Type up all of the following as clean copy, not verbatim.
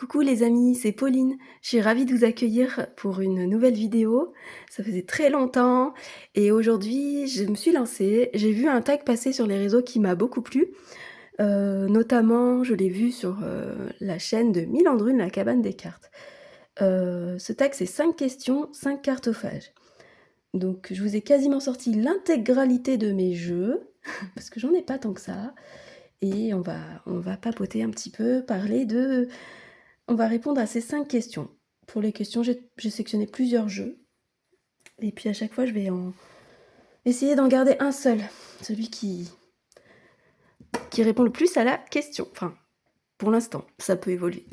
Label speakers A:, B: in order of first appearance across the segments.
A: Coucou les amis, c'est Pauline. Je suis ravie de vous accueillir pour une nouvelle vidéo. Ça faisait très longtemps et aujourd'hui je me suis lancée. J'ai vu un tag passer sur les réseaux qui m'a beaucoup plu. Notamment, je l'ai vu sur la chaîne de Milandrune, la cabane des cartes. Ce tag, c'est 5 questions, 5 cartophages. Donc je vous ai quasiment sorti l'intégralité de mes jeux, parce que j'en ai pas tant que ça. Et on va papoter un petit peu, on va répondre à ces 5 questions. Pour les questions, j'ai sectionné plusieurs jeux. Et puis à chaque fois, je vais essayer d'en garder un seul. Celui qui répond le plus à la question. Enfin, pour l'instant, ça peut évoluer.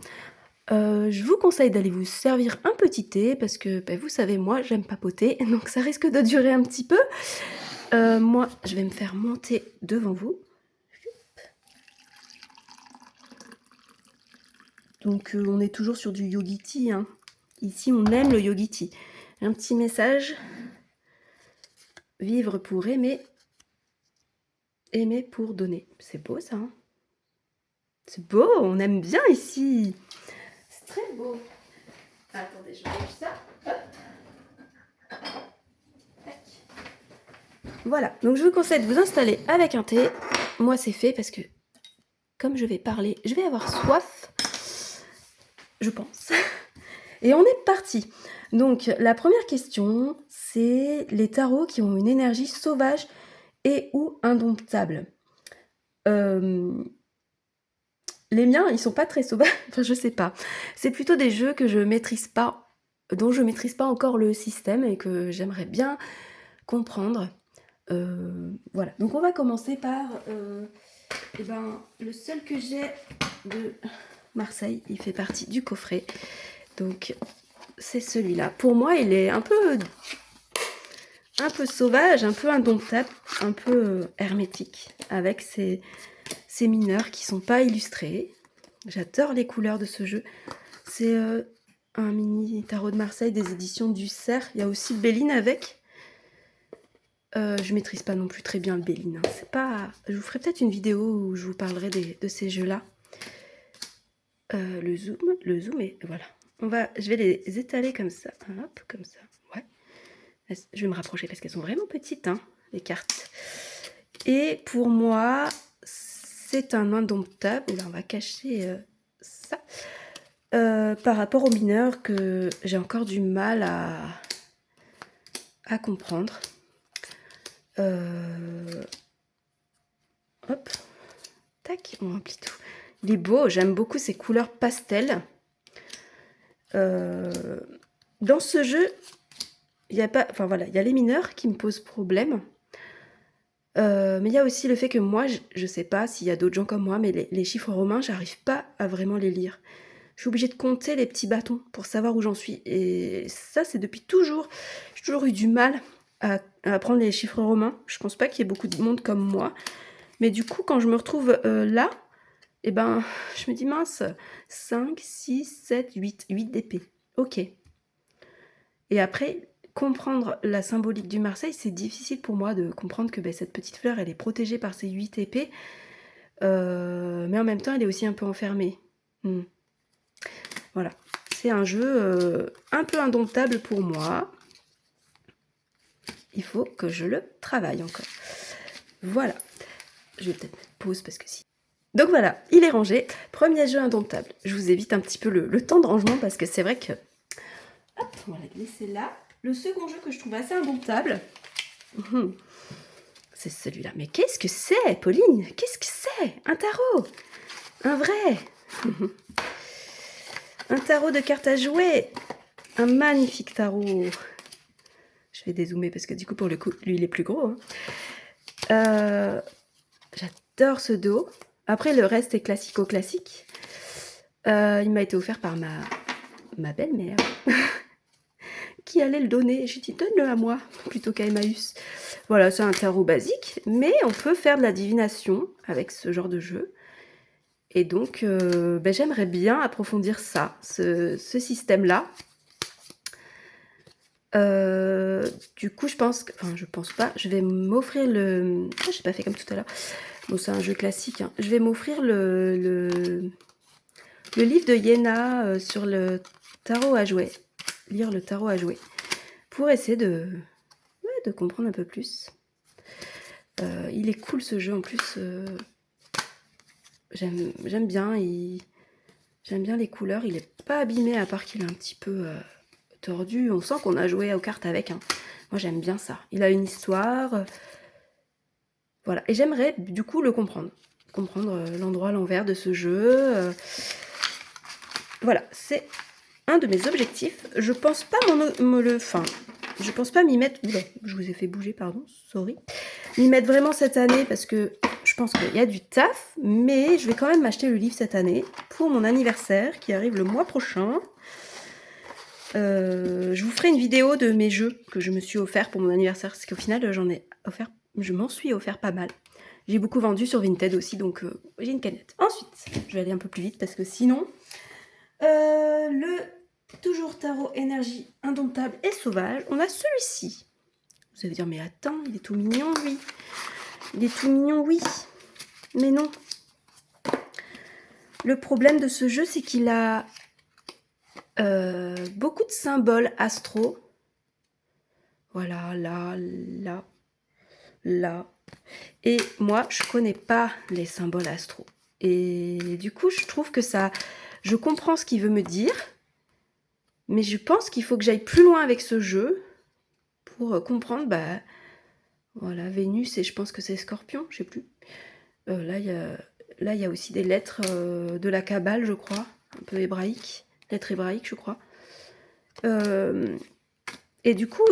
A: Je vous conseille d'aller vous servir un petit thé parce que, vous savez, moi, j'aime papoter. Donc ça risque de durer un petit peu. Moi, je vais me faire monter devant vous. Donc on est toujours sur du Yogi-Tea, hein. Ici, on aime le Yogi-Tea. Un petit message. Vivre pour aimer. Aimer pour donner. C'est beau, ça, hein. C'est beau, on aime bien ici. C'est très beau. Attendez, je range ça. Hop. Tac. Voilà, donc je vous conseille de vous installer avec un thé. Moi, c'est fait parce que, comme je vais parler, je vais avoir soif. Je pense. Et on est parti. Donc, la première question, c'est les tarots qui ont une énergie sauvage et ou indomptable. Les miens, ils sont pas très sauvages. Enfin, je sais pas. C'est plutôt des jeux que je maîtrise pas, dont je maîtrise pas encore le système et que j'aimerais bien comprendre. Voilà. Donc, on va commencer par le seul que j'ai de Marseille. Il fait partie du coffret. Donc, c'est celui-là. Pour moi, il est un peu sauvage, un peu indomptable, un peu hermétique, avec ces mineurs qui sont pas illustrés. J'adore les couleurs de ce jeu. C'est un mini tarot de Marseille des éditions du Cerf. Il y a aussi le Béline avec. Je maîtrise pas non plus très bien le Béline, hein. C'est pas... Je vous ferai peut-être une vidéo où je vous parlerai de ces jeux-là. Le zoom et voilà. Je vais les étaler comme ça. Hop, comme ça. Ouais. Je vais me rapprocher parce qu'elles sont vraiment petites, hein, les cartes. Et pour moi, c'est un indomptable. Là, on va cacher ça. Par rapport aux mineurs que j'ai encore du mal à comprendre. Hop. Tac, on remplit tout. Il est beau, j'aime beaucoup ces couleurs pastel. Dans ce jeu, il y a pas... Enfin voilà, il y a les mineurs qui me posent problème. Mais il y a aussi le fait que moi, je sais pas s'il y a d'autres gens comme moi, mais les chiffres romains, j'arrive pas à vraiment les lire. Je suis obligée de compter les petits bâtons pour savoir où j'en suis. Et ça, c'est depuis toujours. J'ai toujours eu du mal à apprendre les chiffres romains. Je pense pas qu'il y ait beaucoup de monde comme moi. Mais du coup, quand je me retrouve là, je me dis mince, 5, 6, 7, 8 d'épée. Ok. Et après, comprendre la symbolique du Marseille, c'est difficile pour moi de comprendre que cette petite fleur, elle est protégée par ses 8 épées. Mais en même temps, elle est aussi un peu enfermée. Voilà. C'est un jeu un peu indomptable pour moi. Il faut que je le travaille encore. Voilà. Je vais peut-être mettre pause parce que si. Donc voilà, il est rangé. Premier jeu indomptable. Je vous évite un petit peu le temps de rangement parce que c'est vrai que... Hop, on va la laisser là. Le second jeu que je trouve assez indomptable, c'est celui-là. Mais qu'est-ce que c'est, Pauline? Qu'est-ce que c'est? Un tarot? Un vrai? Un tarot de cartes à jouer. Un magnifique tarot. Je vais dézoomer parce que du coup, pour le coup, lui, il est plus gros, hein. J'adore ce dos. Après, le reste est classico-classique. Il m'a été offert par ma belle-mère qui allait le donner. J'ai dit, donne-le à moi plutôt qu'à Emmaüs. Voilà, c'est un tarot basique, mais on peut faire de la divination avec ce genre de jeu. Et donc, j'aimerais bien approfondir ça, ce système-là. Du coup, je pense pas, je vais m'offrir le... Ah, j'ai pas fait comme tout à l'heure. Bon, c'est un jeu classique, hein. Je vais m'offrir le le livre de Yéna sur le tarot à jouer. Lire le tarot à jouer. Pour essayer de comprendre un peu plus. Il est cool ce jeu en plus. J'aime bien. J'aime bien les couleurs. Il est pas abîmé à part qu'il est un petit peu tordu. On sent qu'on a joué aux cartes avec. Hein. Moi j'aime bien ça. Il a une histoire. Voilà. Et j'aimerais du coup le comprendre. Comprendre l'endroit, l'envers de ce jeu. Voilà. C'est un de mes objectifs. Je pense pas je pense pas m'y mettre. Oula, je vous ai fait bouger, pardon. Sorry. M'y mettre vraiment cette année parce que je pense qu'il y a du taf, mais je vais quand même m'acheter le livre cette année pour mon anniversaire qui arrive le mois prochain. Je vous ferai une vidéo de mes jeux que je me suis offert pour mon anniversaire, parce qu'au final je m'en suis offert pas mal. J'ai beaucoup vendu sur Vinted aussi, donc j'ai une canette. Ensuite, je vais aller un peu plus vite parce que sinon, le toujours tarot énergie indomptable et sauvage, on a celui-ci. Vous allez dire, mais attends, il est tout mignon, lui. Il est tout mignon, oui. Mais non. Le problème de ce jeu, c'est qu'il a beaucoup de symboles astro. Voilà, là, là, là. Et moi, je connais pas les symboles astro. Et du coup, je trouve que ça... Je comprends ce qu'il veut me dire, mais je pense qu'il faut que j'aille plus loin avec ce jeu pour comprendre, voilà, Vénus, et je pense que c'est Scorpion, je sais plus. Là, il y a aussi des lettres de la Kabbale, je crois, un peu hébraïques, lettres hébraïques, je crois. Et du coup,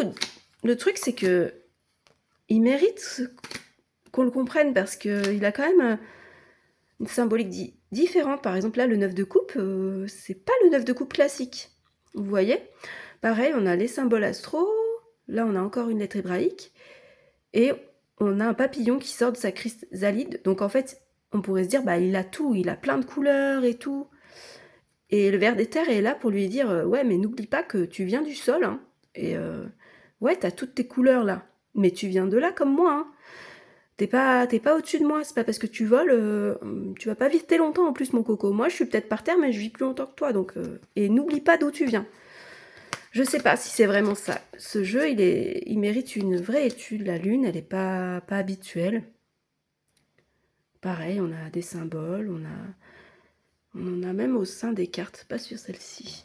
A: le truc, c'est que il mérite qu'on le comprenne parce qu'il a quand même une symbolique différente. Par exemple, là, le 9 de coupe, c'est pas le 9 de coupe classique. Vous voyez? Pareil, on a les symboles astro. Là, on a encore une lettre hébraïque. Et on a un papillon qui sort de sa chrysalide. Donc, en fait, on pourrait se dire, il a tout. Il a plein de couleurs et tout. Et le ver des terres est là pour lui dire, ouais, mais n'oublie pas que tu viens du sol. Hein, et ouais, t'as toutes tes couleurs là. Mais tu viens de là comme moi. Hein. T'es pas au-dessus de moi, c'est pas parce que tu voles, tu vas pas vivre longtemps en plus mon coco. Moi je suis peut-être par terre mais je vis plus longtemps que toi, donc et n'oublie pas d'où tu viens. Je sais pas si c'est vraiment ça. Ce jeu il mérite une vraie étude, la lune elle est pas habituelle. Pareil, on a des symboles, on en a même au sein des cartes, pas sur celle-ci.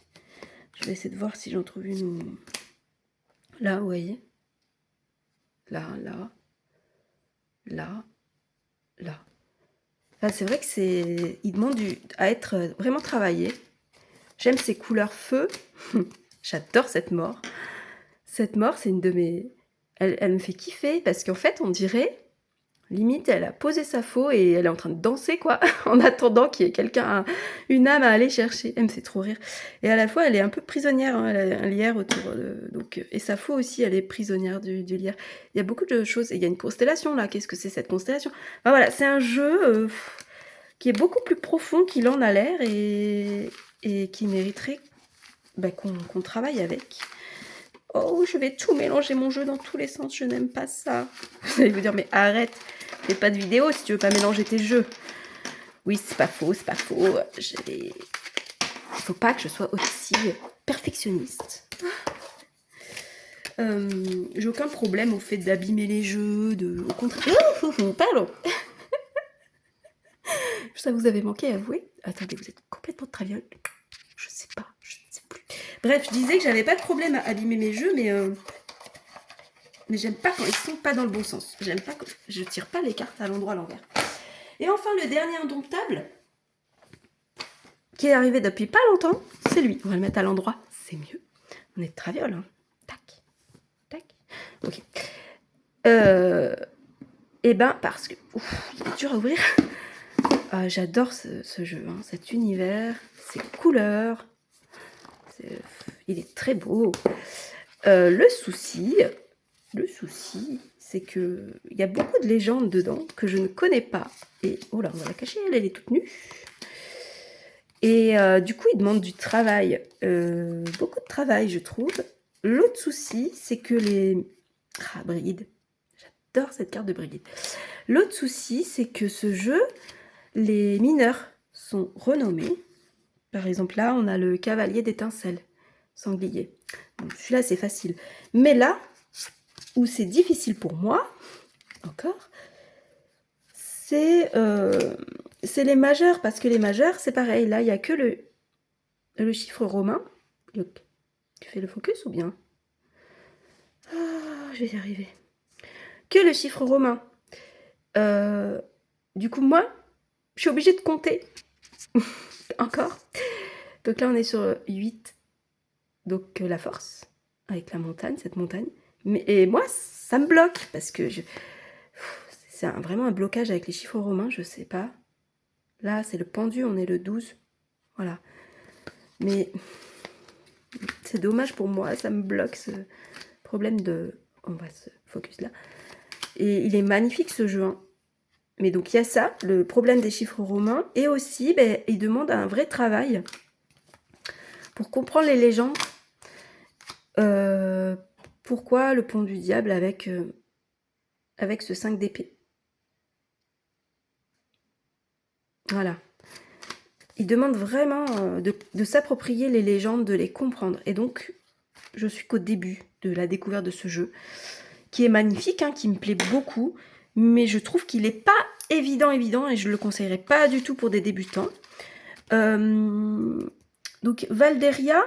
A: Je vais essayer de voir si j'en trouve une. Là, vous voyez. Là. Enfin, c'est vrai que il demande à être vraiment travaillé. J'aime ces couleurs feu. J'adore cette mort. Cette mort, c'est une de mes... Elle me fait kiffer parce qu'en fait, on dirait... Limite, elle a posé sa faux et elle est en train de danser, quoi, en attendant qu'il y ait quelqu'un, une âme à aller chercher. Elle me fait trop rire. Et à la fois, elle est un peu prisonnière, hein, elle a un lierre autour de... et sa faux aussi, elle est prisonnière du lierre. Il y a beaucoup de choses. Et il y a une constellation, là. Qu'est-ce que c'est, cette constellation? Enfin, voilà, c'est un jeu qui est beaucoup plus profond qu'il en a l'air et qui mériterait qu'on travaille avec. Oh, je vais tout mélanger mon jeu dans tous les sens, je n'aime pas ça. Vous allez vous dire, mais arrête, fais pas de vidéo si tu veux pas mélanger tes jeux. Oui, c'est pas faux, c'est pas faux. Il faut pas que je sois aussi perfectionniste. J'ai aucun problème au fait d'abîmer les jeux, au contraire... Pardon. Ça vous avait manqué, avouez. Attendez, vous êtes complètement traviole. Je sais pas, je ne sais plus. Bref, je disais que j'avais pas de problème à abîmer mes jeux, mais j'aime pas quand ils sont pas dans le bon sens. J'aime pas quand je tire pas les cartes à l'endroit à l'envers. Et enfin, le dernier indomptable, qui est arrivé depuis pas longtemps, c'est lui. On va le mettre à l'endroit, c'est mieux. On est de traviole, hein. Tac, tac. Ok. Parce que... Ouf, il est dur à ouvrir. J'adore ce jeu, hein, cet univers, ces couleurs. Il est très beau. Le souci, c'est que il y a beaucoup de légendes dedans que je ne connais pas. Et oh là, on va la cacher, elle est toute nue. Et du coup, il demande du travail, beaucoup de travail, je trouve. L'autre souci, c'est que Brigide. J'adore cette carte de Brigide. L'autre souci, c'est que ce jeu, les mineurs sont renommés. Par exemple, là, on a le cavalier d'étincelles, sanglier. Donc, celui-là, c'est facile. Mais là, où c'est difficile pour moi, encore, c'est les majeurs. Parce que les majeurs, c'est pareil. Là, il n'y a que le chiffre romain. Tu fais le focus ou bien? Je vais y arriver. Que le chiffre romain. Du coup, moi, je suis obligée de compter. Encore. Donc là, on est sur 8. Donc la force, avec la montagne, cette montagne. Et moi, ça me bloque, parce que c'est vraiment un blocage avec les chiffres romains, je sais pas. Là, c'est le pendu, on est le 12. Voilà. Mais c'est dommage pour moi, ça me bloque ce problème de... On va se focus là. Et il est magnifique ce jeu, hein. Mais donc il y a ça, le problème des chiffres romains. Et aussi, il demande un vrai travail pour comprendre les légendes. Pourquoi le pont du diable avec ce 5 d'épée? Voilà. Il demande vraiment de s'approprier les légendes, de les comprendre. Et donc, je suis qu'au début de la découverte de ce jeu, qui est magnifique, hein, qui me plaît beaucoup, mais je trouve qu'il n'est pas évident, et je ne le conseillerais pas du tout pour des débutants. Donc, Valderia,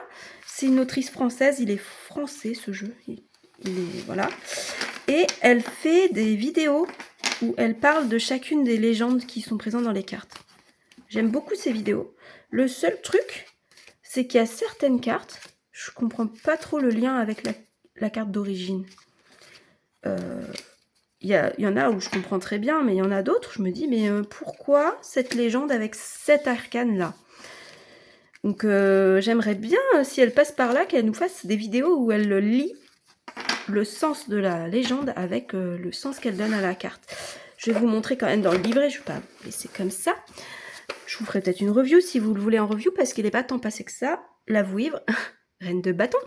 A: c'est une autrice française, il est français ce jeu, il est, voilà. Et elle fait des vidéos où elle parle de chacune des légendes qui sont présentes dans les cartes. J'aime beaucoup ces vidéos. Le seul truc, c'est qu'il y a certaines cartes, je comprends pas trop le lien avec la carte d'origine. Il y en a où je comprends très bien, mais il y en a d'autres, je me dis, mais pourquoi cette légende avec cet arcane-là? Donc j'aimerais bien, si elle passe par là, qu'elle nous fasse des vidéos où elle lit le sens de la légende avec le sens qu'elle donne à la carte. Je vais vous montrer quand même dans le livret, je ne vais pas laisser comme ça. Je vous ferai peut-être une review si vous le voulez en review, parce qu'il n'est pas tant passé que ça. La Vouivre, reine de bâton,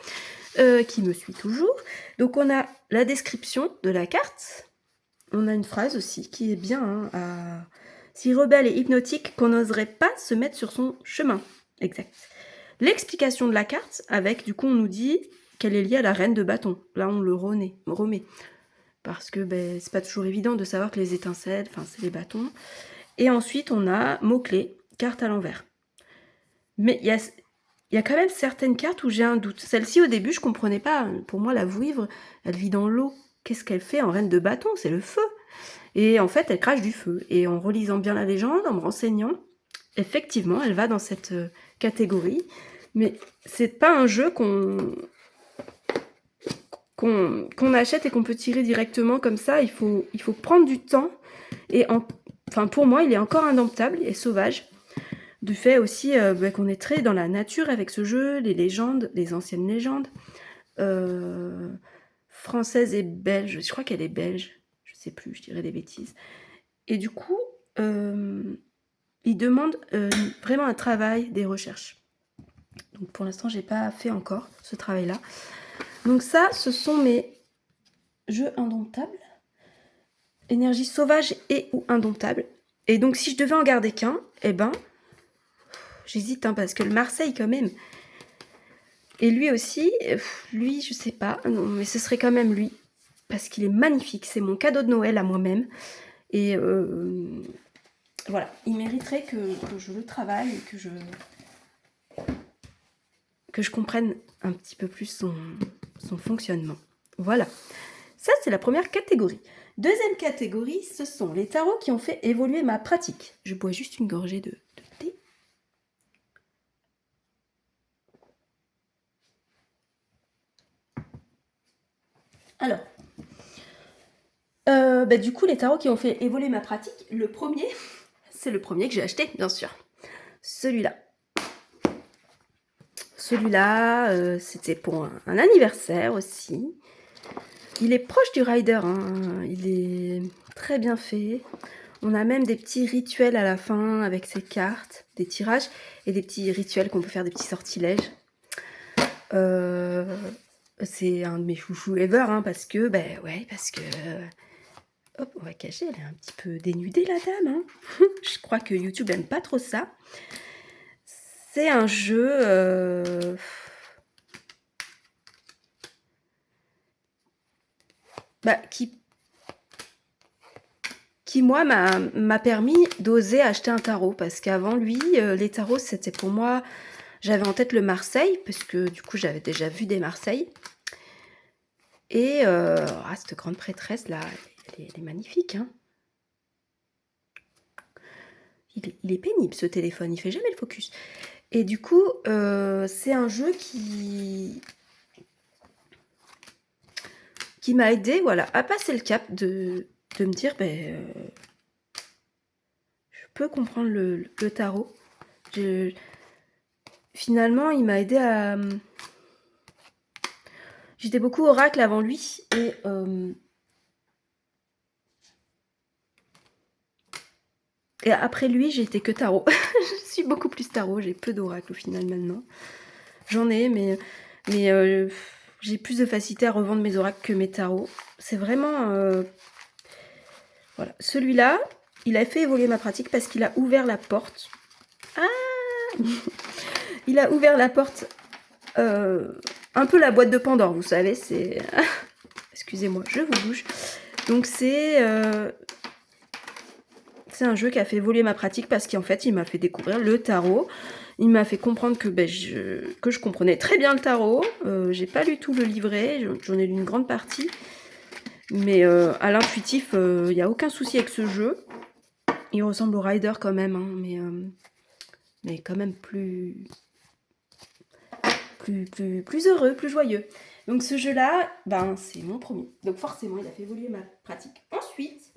A: qui me suit toujours. Donc on a la description de la carte. On a une phrase aussi qui est bien, hein, si rebelle et hypnotique qu'on n'oserait pas se mettre sur son chemin. Exact. L'explication de la carte, avec, du coup, on nous dit qu'elle est liée à la reine de bâton. Là, on le remet. Parce que c'est pas toujours évident de savoir que les étincelles, c'est les bâtons. Et ensuite, on a mots-clés, carte à l'envers. Mais il y a quand même certaines cartes où j'ai un doute. Celle-ci, au début, je comprenais pas. Pour moi, la Vouivre, elle vit dans l'eau. Qu'est-ce qu'elle fait en reine de bâton? C'est le feu. Et en fait, elle crache du feu. Et en relisant bien la légende, en me renseignant, effectivement, elle va dans cette catégorie. Mais c'est pas un jeu qu'on achète et qu'on peut tirer directement comme ça. Il faut prendre du temps. Et pour moi, il est encore indomptable et sauvage. Du fait aussi qu'on est très dans la nature avec ce jeu, les légendes, les anciennes légendes. Française et belge, je crois qu'elle est belge. Je sais plus, je dirais des bêtises. Et du coup, il demande vraiment un travail, des recherches. Donc pour l'instant, j'ai pas fait encore ce travail-là. Donc ça, ce sont mes jeux indomptables. Énergie sauvage et ou indomptable. Et donc si je devais en garder qu'un, j'hésite, hein, parce que le Marseille quand même. Et lui aussi, lui, je sais pas, non, mais ce serait quand même lui. Parce qu'il est magnifique, c'est mon cadeau de Noël à moi-même. Et voilà, il mériterait que je le travaille et que je comprenne un petit peu plus son fonctionnement. Voilà, ça c'est la première catégorie. Deuxième catégorie, ce sont les tarots qui ont fait évoluer ma pratique. Je bois juste une gorgée de thé. Alors, du coup, les tarots qui ont fait évoluer ma pratique, le premier, c'est le premier que j'ai acheté, bien sûr. Celui-là. Celui-là, c'était pour un anniversaire aussi. Il est proche du Rider, hein. Il est très bien fait. On a même des petits rituels à la fin avec ces cartes, des tirages et des petits rituels qu'on peut faire, des petits sortilèges. C'est un de mes chouchous ever, hein, parce que, hop, on va cacher, elle est un petit peu dénudée la dame, hein. Je crois que YouTube aime pas trop ça. C'est un jeu qui moi m'a permis d'oser acheter un tarot, parce qu'avant lui, les tarots c'était pour moi, j'avais en tête le Marseille, parce que du coup j'avais déjà vu des Marseilles. Et cette grande prêtresse là, elle est magnifique, hein. Il est pénible ce téléphone, il fait jamais le focus. Et du coup, c'est un jeu qui m'a aidé, voilà, à passer le cap de me dire, je peux comprendre le tarot. Finalement, il m'a aidé à... J'étais beaucoup oracle avant lui, et après lui, j'étais que tarot. Je suis beaucoup plus tarot, j'ai peu d'oracle au final maintenant. J'en ai, mais j'ai plus de facilité à revendre mes oracles que mes tarots. C'est vraiment... Voilà. Celui-là, il a fait évoluer ma pratique parce qu'il a ouvert la porte. Ah Il a ouvert la porte, un peu la boîte de Pandore, vous savez, c'est... Excusez-moi, je vous bouge. Donc c'est un jeu qui a fait évoluer ma pratique parce qu'en fait, il m'a fait découvrir le tarot. Il m'a fait comprendre que je comprenais très bien le tarot. J'ai pas lu tout le livret, j'en ai lu une grande partie. Mais à l'intuitif, il n'y a aucun souci avec ce jeu. Il ressemble au Rider quand même, hein, mais quand même plus heureux, plus joyeux. Donc ce jeu-là, c'est mon premier. Donc forcément, il a fait évoluer ma pratique. Ensuite,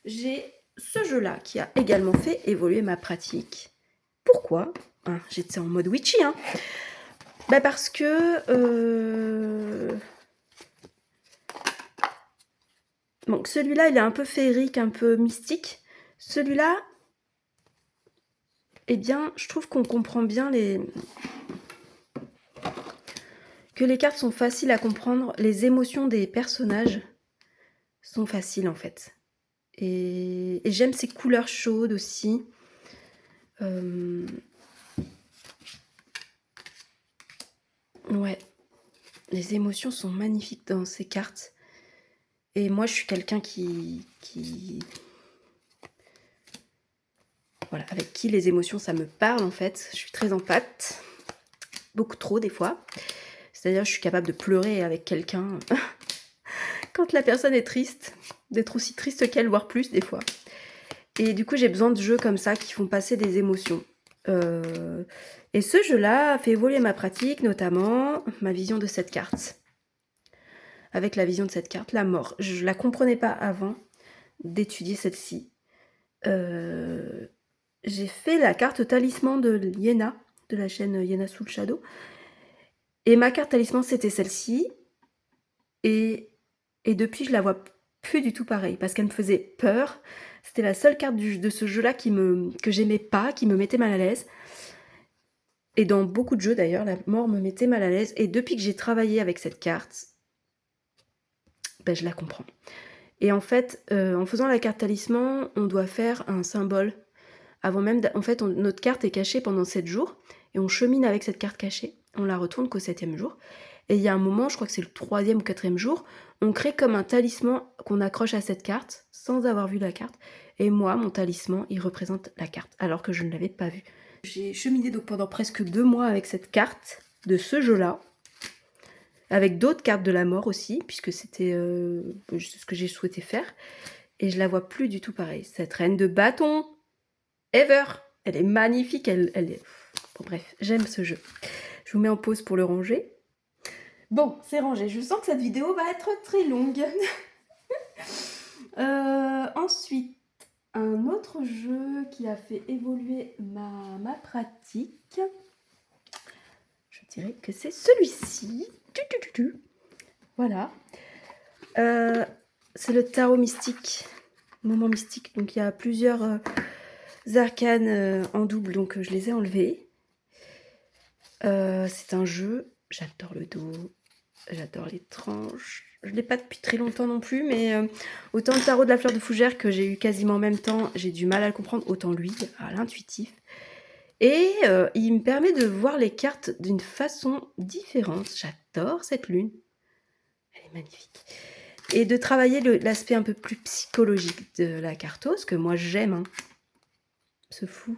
A: j'ai ce jeu-là qui a également fait évoluer ma pratique. Pourquoi ? J'étais en mode witchy. Parce que... Donc celui-là, il est un peu féerique, un peu mystique. Celui-là, eh bien, je trouve qu'on comprend bien que les cartes sont faciles à comprendre. Les émotions des personnages sont faciles, en fait. Et j'aime ces couleurs chaudes aussi. Ouais, les émotions sont magnifiques dans ces cartes. Et moi, je suis quelqu'un voilà, avec qui les émotions, ça me parle en fait. Je suis très empathe, beaucoup trop des fois. C'est-à-dire, je suis capable de pleurer avec quelqu'un quand la personne est triste, d'être aussi triste qu'elle, voire plus des fois. Et du coup, j'ai besoin de jeux comme ça qui font passer des émotions. Et ce jeu-là a fait évoluer ma pratique, notamment ma vision de cette carte. Avec la vision de cette carte, la mort. Je la comprenais pas avant d'étudier celle-ci. J'ai fait la carte talisman de Yéna, de la chaîne Yéna Soul Shadow. Et ma carte talisman, c'était celle-ci. Et depuis, je la vois plus du tout pareil, parce qu'elle me faisait peur. C'était la seule carte de ce jeu-là que j'aimais pas, qui me mettait mal à l'aise. Et dans beaucoup de jeux d'ailleurs, la mort me mettait mal à l'aise. Et depuis que j'ai travaillé avec cette carte, je la comprends. Et en fait, en faisant la carte talisman, on doit faire un symbole. Avant même, en fait, notre carte est cachée pendant 7 jours. Et on chemine avec cette carte cachée. On la retourne qu'au 7e jour. Et il y a un moment, je crois que c'est le 3e ou 4e jour, on crée comme un talisman qu'on accroche à cette carte, sans avoir vu la carte. Et moi, mon talisman, il représente la carte, alors que je ne l'avais pas vue. J'ai cheminé donc pendant presque 2 mois avec cette carte de ce jeu-là, avec d'autres cartes de la mort aussi, puisque c'était ce que j'ai souhaité faire. Et je la vois plus du tout pareil. Cette reine de bâton, ever, elle est magnifique, elle est... Bon, bref, j'aime ce jeu. Je vous mets en pause pour le ranger. Bon, c'est rangé. Je sens que cette vidéo va être très longue. Ensuite, un autre jeu qui a fait évoluer ma pratique, je dirais que c'est celui-ci. Voilà. C'est le tarot mystique, moment mystique. Donc il y a plusieurs arcanes en double, donc je les ai enlevés. C'est un jeu, j'adore le dos, j'adore les tranches. Je ne l'ai pas depuis très longtemps non plus, mais autant le tarot de la fleur de fougère que j'ai eu quasiment en même temps, j'ai du mal à le comprendre, autant lui, à l'intuitif. Et il me permet de voir les cartes d'une façon différente. J'adore cette lune. Elle est magnifique. Et de travailler l'aspect un peu plus psychologique de la cartose, que moi j'aime. Hein. Ce fou,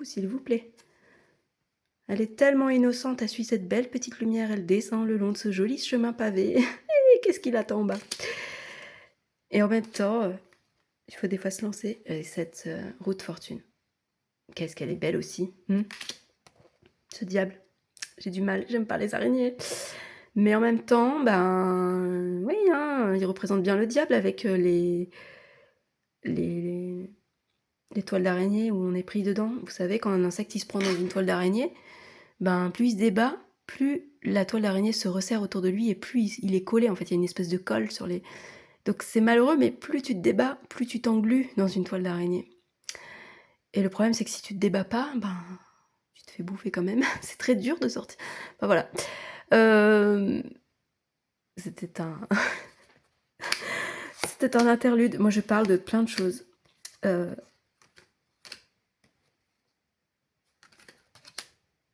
A: s'il vous plaît. Elle est tellement innocente, elle suit cette belle petite lumière, elle descend le long de ce joli chemin pavé. Et qu'est-ce qu'il attend en bas? Et en même temps, il faut des fois se lancer. Cette roue de fortune. Qu'est-ce qu'elle est belle aussi. Ce diable. J'ai du mal, j'aime pas les araignées. Mais en même temps, ben oui, hein, il représente bien le diable avec les toiles d'araignée où on est pris dedans. Vous savez, quand un insecte il se prend dans une toile d'araignée, ben plus il se débat, plus la toile d'araignée se resserre autour de lui et plus il est collé. En fait, il y a une espèce de colle sur les... Donc c'est malheureux, mais plus tu te débats, plus tu t'englues dans une toile d'araignée. Et le problème, c'est que si tu te débats pas, ben tu te fais bouffer quand même. C'est très dur de sortir. Enfin voilà. C'était un... C'était un interlude. Moi, je parle de plein de choses.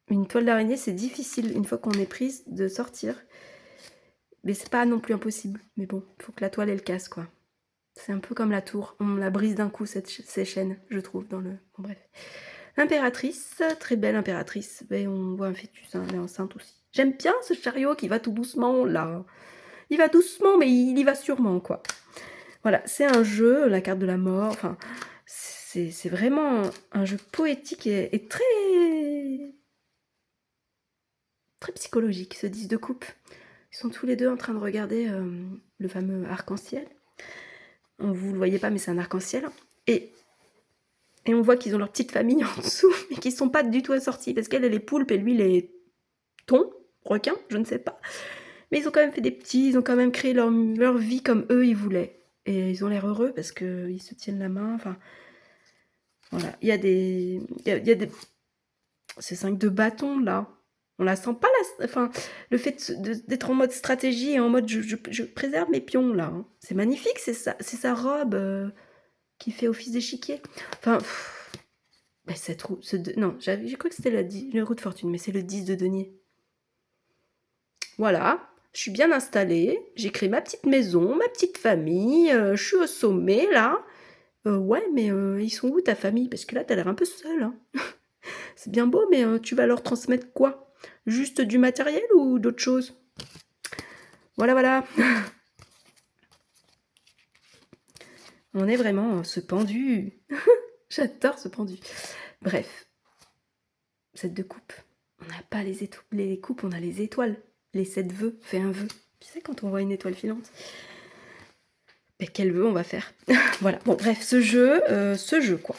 A: Une toile d'araignée, c'est difficile, une fois qu'on est prise, de sortir. Mais c'est pas non plus impossible. Mais bon, il faut que la toile, elle casse, quoi. C'est un peu comme la tour. On la brise d'un coup, ces chaînes, je trouve, dans le... Bon, bref. Impératrice, très belle impératrice. Et on voit un fœtus, hein, elle est enceinte aussi. J'aime bien ce chariot qui va tout doucement, là. Il va doucement, mais il y va sûrement, quoi. Voilà, c'est un jeu, la carte de la mort, enfin... C'est vraiment un jeu poétique et très... très psychologique, ce 10 de coupe. Ils sont tous les deux en train de regarder le fameux arc-en-ciel. Vous le voyez pas, mais c'est un arc-en-ciel. Et on voit qu'ils ont leur petite famille en dessous, mais qu'ils ne sont pas du tout assortis, parce qu'elle est poulpes et lui, les thons, requins, je ne sais pas. Mais ils ont quand même fait des petits, ils ont quand même créé leur vie comme eux, ils voulaient. Et ils ont l'air heureux parce qu'ils se tiennent la main, enfin... Voilà, il y a des... Ces 5 de bâton, là. On la sent pas, enfin, le fait d'être en mode stratégie et en mode je préserve mes pions, là. Hein. C'est magnifique, c'est sa robe qui fait office d'échiquier. Enfin, bah, cette roue... non, j'ai cru que c'était la roue de fortune, mais c'est le 10 de denier. Voilà, je suis bien installée, j'ai créé ma petite maison, ma petite famille, je suis au sommet, là. Ouais, mais ils sont où ta famille? Parce que là, t'as l'air un peu seule. Hein. C'est bien beau, mais tu vas leur transmettre quoi? Juste du matériel ou d'autres choses? Voilà, voilà. On est vraiment ce pendu. J'adore ce pendu. Bref. Cette de coupe. On n'a pas les coupes, on a les étoiles. Les 7 vœux. Fais un vœu. Tu sais, quand on voit une étoile filante. Mais quel vœu on va faire? Voilà. Bon, bref, ce jeu, quoi.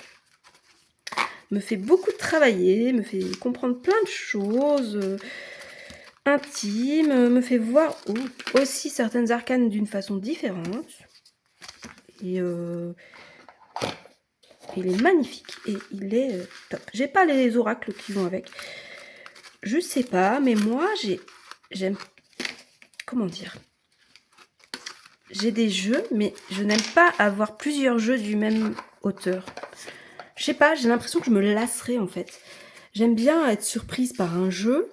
A: Me fait beaucoup travailler, me fait comprendre plein de choses intimes, me fait voir aussi certaines arcanes d'une façon différente. Et il est magnifique et il est top. J'ai pas les oracles qui vont avec. Je sais pas, mais moi j'aime... Comment dire? J'ai des jeux, mais je n'aime pas avoir plusieurs jeux du même auteur. Je sais pas, j'ai l'impression que je me lasserais en fait. J'aime bien être surprise par un jeu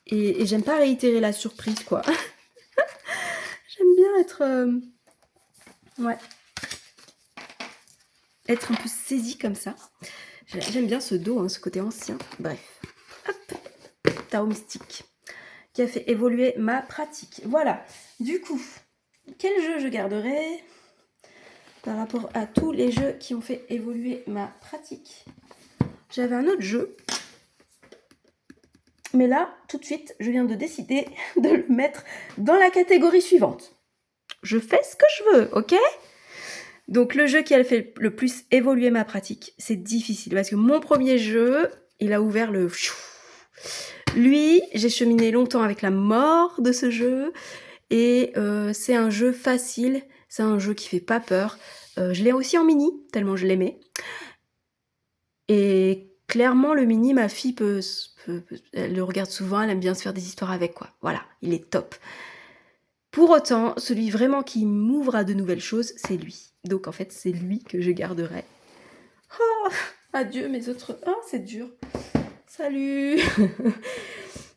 A: et j'aime pas réitérer la surprise, quoi. J'aime bien être... ouais. Être un peu saisie comme ça. J'aime bien ce dos, hein, ce côté ancien. Bref. Hop. Tao mystique. Qui a fait évoluer ma pratique. Voilà. Du coup, quel jeu je garderai par rapport à tous les jeux qui ont fait évoluer ma pratique? J'avais un autre jeu. Mais là, tout de suite, je viens de décider de le mettre dans la catégorie suivante. Je fais ce que je veux, ok? Donc, le jeu qui a fait le plus évoluer ma pratique, c'est difficile. Parce que mon premier jeu, il a ouvert le... Lui, j'ai cheminé longtemps avec la mort de ce jeu. Et c'est un jeu facile. C'est un jeu qui fait pas peur. Je l'ai aussi en mini, tellement je l'aimais. Et clairement, le mini, ma fille elle le regarde souvent, elle aime bien se faire des histoires avec, quoi. Voilà, il est top. Pour autant, celui vraiment qui m'ouvre à de nouvelles choses, c'est lui. Donc en fait, c'est lui que je garderai. Oh, Adieu mes autres... Oh, c'est dur. Salut.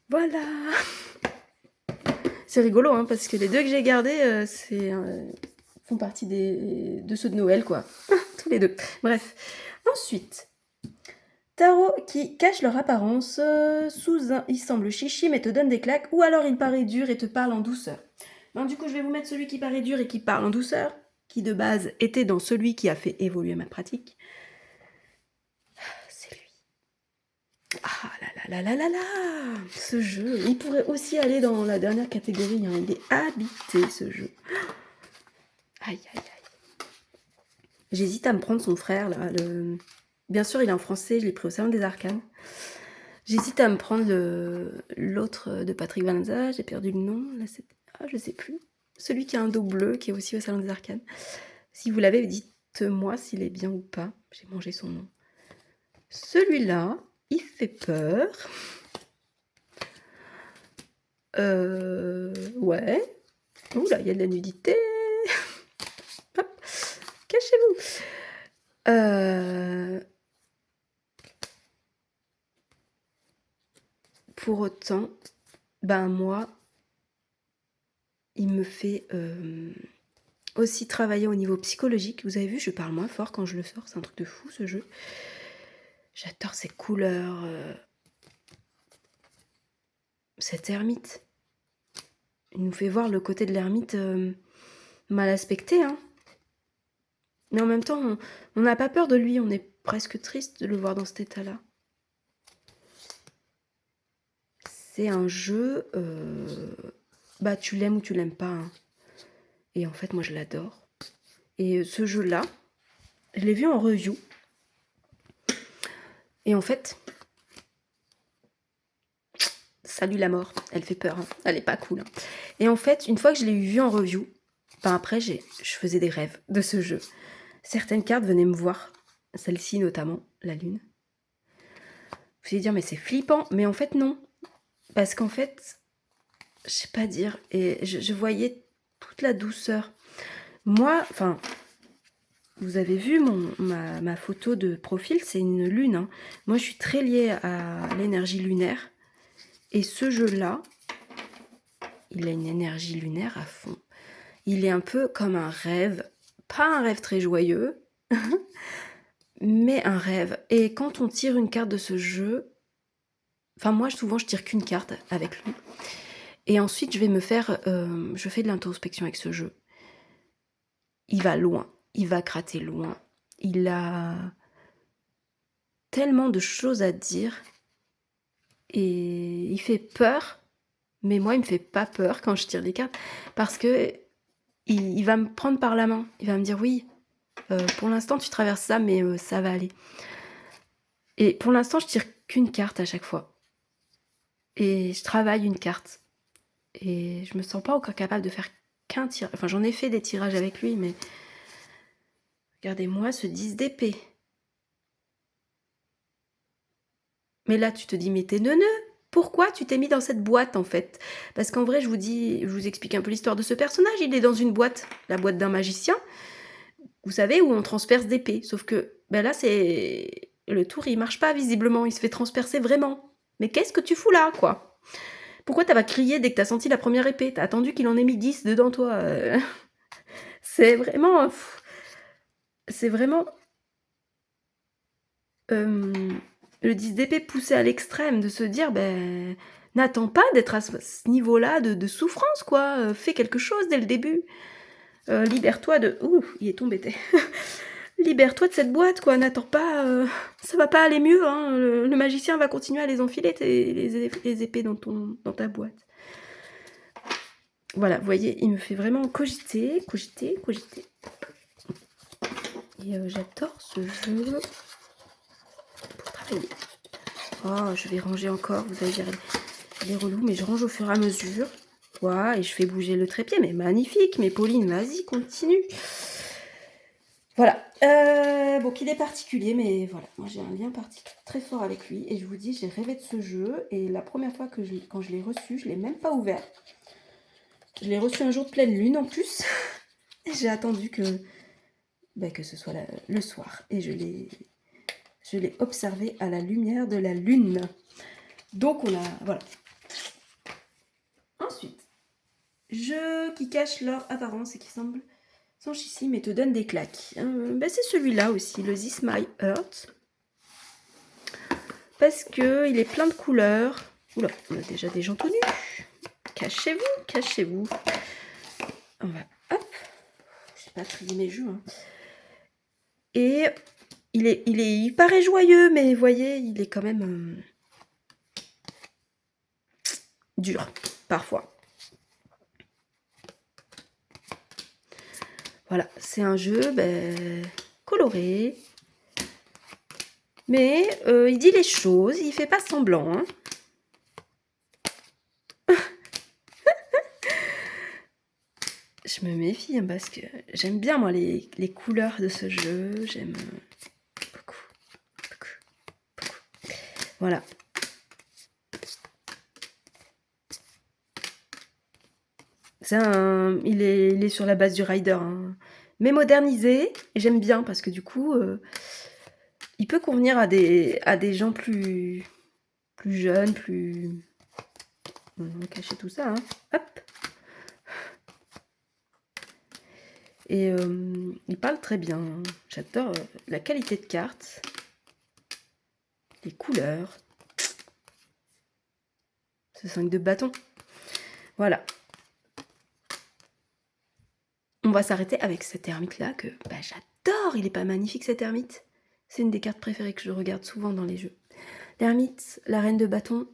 A: Voilà. C'est rigolo, hein, parce que les deux que j'ai gardés, font partie de ceux de Noël, quoi. Tous les deux. Bref. Ensuite, tarot qui cache leur apparence. Sous un, il semble chichi mais te donne des claques. Ou alors il paraît dur et te parle en douceur. Ben, du coup, je vais vous mettre celui qui paraît dur et qui parle en douceur, qui de base était dans celui qui a fait évoluer ma pratique. C'est lui. Ah là là là là là là. Ce jeu, il pourrait aussi aller dans la dernière catégorie, hein. Il est habité, ce jeu. Aïe, aïe, aïe. J'hésite à me prendre son frère, là. Bien sûr, il est en français, je l'ai pris au Salon des Arcanes. J'hésite à me prendre l'autre de Patrick Vanza, j'ai perdu le nom. Là, je sais plus. Celui qui a un dos bleu, qui est aussi au Salon des Arcanes. Si vous l'avez, dites-moi s'il est bien ou pas. J'ai mangé son nom. Celui-là, il fait peur. Ouais. Ouh là, il y a de la nudité. Hop, cachez-vous. Pour autant, ben moi, il me fait aussi travailler au niveau psychologique. Vous avez vu, je parle moins fort quand je le sors. C'est un truc de fou, ce jeu. J'adore ces couleurs. Cet ermite. Il nous fait voir le côté de l'ermite mal aspecté, hein. Mais en même temps, on n'a pas peur de lui. On est presque triste de le voir dans cet état-là. C'est un jeu... bah, tu l'aimes ou tu l'aimes pas, hein. Et en fait, moi, je l'adore. Et ce jeu-là, je l'ai vu en review. Et en fait... Salut la mort, elle fait peur, hein. Elle est pas cool, hein. Et en fait, une fois que je l'ai vu en review, ben après, je faisais des rêves de ce jeu. Certaines cartes venaient me voir, celle-ci notamment, la lune. Vous allez dire, mais c'est flippant. Mais en fait, non. Parce qu'en fait, je sais pas dire, et je voyais toute la douceur. Moi, enfin, vous avez vu ma photo de profil, c'est une lune, hein. Moi, je suis très liée à l'énergie lunaire. Et ce jeu-là, il a une énergie lunaire à fond. Il est un peu comme un rêve. Pas un rêve très joyeux, mais un rêve. Et quand on tire une carte de ce jeu... Enfin, moi, souvent, je tire qu'une carte avec lui. Et ensuite, je vais me faire... je fais de l'introspection avec ce jeu. Il va loin. Il va gratter loin. Il a tellement de choses à dire. Et il fait peur. Mais moi, il me fait pas peur quand je tire des cartes. Parce que il va me prendre par la main. Il va me dire, oui, pour l'instant, tu traverses ça, mais ça va aller. Et pour l'instant, je tire qu'une carte à chaque fois. Et je travaille une carte. Et je me sens pas encore capable de faire qu'un tirage. Enfin, j'en ai fait des tirages avec lui, mais... Regardez-moi ce 10 d'épée. Mais là, tu te dis, mais t'es neuneux. Pourquoi tu t'es mis dans cette boîte, en fait? Parce qu'en vrai, je vous explique un peu l'histoire de ce personnage. Il est dans une boîte, la boîte d'un magicien. Vous savez, où on transperce d'épée. Sauf que, ben là, c'est... Le tour, il marche pas, visiblement. Il se fait transpercer vraiment. Mais qu'est-ce que tu fous là, quoi? Pourquoi t'as pas crié dès que t'as senti la première épée? T'as attendu qu'il en ait mis 10 dedans, toi. C'est vraiment... C'est vraiment... le 10 d'épée poussé à l'extrême, de se dire, ben... N'attends pas d'être à ce niveau-là de souffrance, quoi. Fais quelque chose dès le début. Libère-toi de... Ouh, il est tombé. Libère-toi de cette boîte, quoi. N'attends pas... ça va pas aller mieux, hein. Le magicien va continuer à les enfiler, les épées dans ta boîte. Voilà, vous voyez, il me fait vraiment cogiter. Et j'adore ce jeu pour travailler. Oh, je vais ranger encore, vous allez dire, elle est relou, mais je range au fur et à mesure. Voilà, et je fais bouger le trépied, mais magnifique. Mais Pauline, vas-y, continue. Voilà, bon, qu'il est particulier, mais voilà, moi j'ai un lien très fort avec lui, et je vous dis, j'ai rêvé de ce jeu, et la première fois quand je l'ai reçu, je l'ai même pas ouvert. Je l'ai reçu un jour de pleine lune en plus, et j'ai attendu que ce soit le soir, et je l'ai Je l'ai observé à la lumière de la lune. Donc on a... Voilà. Ensuite, jeu qui cache leur apparence et qui semble sans chichi mais te donne des claques. Ben c'est celui-là aussi, le This My Heart. Parce que il est plein de couleurs. Oula, on a déjà des gens tout nus. Cachez-vous, cachez-vous. On va... Hop. Je n'ai pas trié mes jeux. Hein. Et il paraît joyeux, mais vous voyez, il est quand même dur, parfois. Voilà, c'est un jeu coloré. Mais il dit les choses, il fait pas semblant. Hein. Je me méfie hein, parce que j'aime bien moi les couleurs de ce jeu. J'aime beaucoup. Voilà. Il est sur la base du Rider. Hein. Mais modernisé. Et j'aime bien parce que du coup, il peut convenir à des gens plus jeunes, plus... On va cacher tout ça. Hein. Hop. Et il parle très bien. J'adore la qualité de carte. Les couleurs. Ce 5 de bâton. Voilà. On va s'arrêter avec cette ermite-là que j'adore. Il est pas magnifique cet ermite. C'est une des cartes préférées que je regarde souvent dans les jeux. L'ermite, la reine de bâton.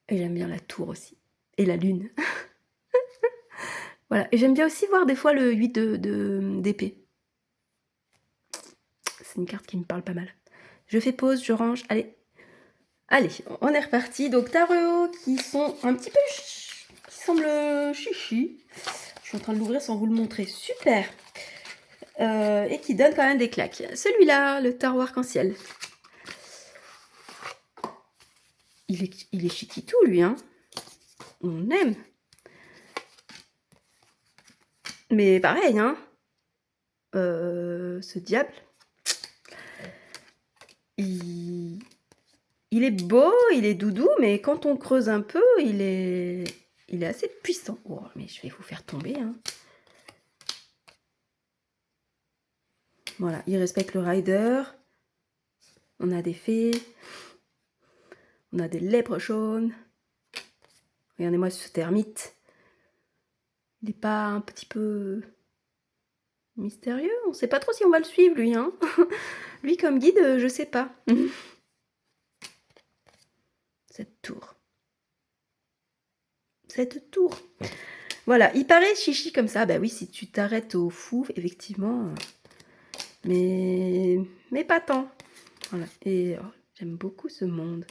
A: Et j'aime bien la tour aussi. Et la lune. Voilà. Et j'aime bien aussi voir des fois le 8 d'épée. C'est une carte qui me parle pas mal. Je fais pause, je range. Allez. Allez, on est reparti. Donc tarot qui sont un petit peu... qui semblent chichi. Je suis en train de l'ouvrir sans vous le montrer. Super. Et qui donne quand même des claques. Celui-là, le tarot arc-en-ciel. Il est chiquitou, lui. Hein. On aime. Mais pareil, hein. Ce diable. Il est beau, il est doudou, mais quand on creuse un peu, il est assez puissant. Oh, mais je vais vous faire tomber. Hein. Voilà, il respecte le rider. On a des fées. On a des lèpres jaunes. Regardez-moi ce termite. Il n'est pas un petit peu mystérieux? On ne sait pas trop si on va le suivre, lui. Hein. Lui, comme guide, je sais pas. Cette tour. Cette tour. Voilà, il paraît chichi comme ça. Bah oui, si tu t'arrêtes au fou, effectivement. Mais pas tant. Voilà. Et oh, j'aime beaucoup ce monde.